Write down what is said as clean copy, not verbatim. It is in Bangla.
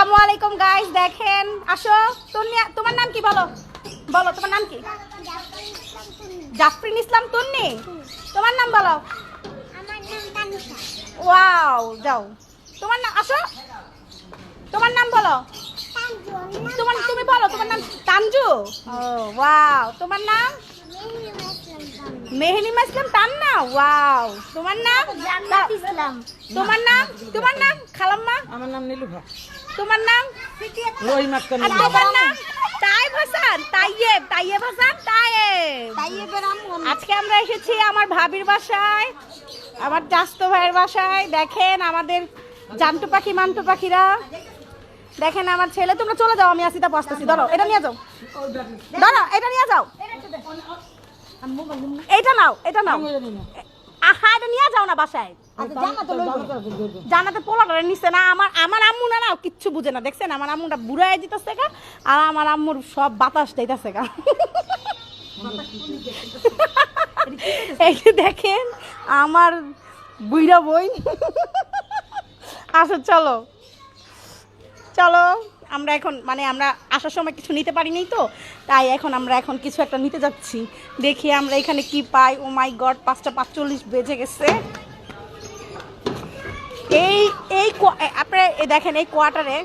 আসসালামু আলাইকুম গাইস, দেখেন আসো। তোমার নাম কি বলো? বলো তোমার নাম কি? জাফরিন ইসলাম তুন্নি। তোমার নাম বলো। আমার নাম তানিশা। ওয়াও, যাও। তোমার নাম আসো। তোমার নাম বলো। তুমি বলো তোমার নাম। তানজু। ও ওয়াও। তোমার নাম? মেহরিমা ইসলাম তান্না। ওয়াও। তোমার নাম? জান্নাত ইসলাম। তোমার নাম খালাম্মা? আমার নাম নীলুফা। তোমার নাম? রহিম আক্তার আর নীলুফা। তোমার নাম? তাইব হাসান। তাইয়েব হাসান। তাইয়েবের আম্মু। আজকে আমরা এসেছি আমার ভাবির বাসায়, আমার চাচতো ভাইয়ের বাসায়। দেখেন আমাদের জান্টু পাখি মান্টু পাখিরা। দেখেন আমার ছেলে। তোমরা চলে যাও, আমি আসিতা বসতেছি। ধরো এটা নিয়ে যাও, ধরো এটা নিয়ে যাও। এটা নাও, এটা নাও। আহা, এটা নিয়ে যাও না বাসায়। জানাতে পোলাটা নিচ্ছে না। আমার আম্মু না কিচ্ছু বুঝে না। দেখছেন আমার আম্মুটা বুড়াই দিতেছে গা, আর আমার আম্মুর সব বাতাস দিতেছে গা। এই যে দেখেন আমার বুইড়া বই। আসো চলো চলো। আমরা এখন আমরা আসার সময় কিছু নিতে পারিনি তো, তাই আমরা এখন কিছু একটা নিতে যাচ্ছি। দেখি আমরা এখানে কি পাই। ও মাই গড, 5:45 বেজে গেছে। এই আপনারা দেখেন এই কোয়ার্টারে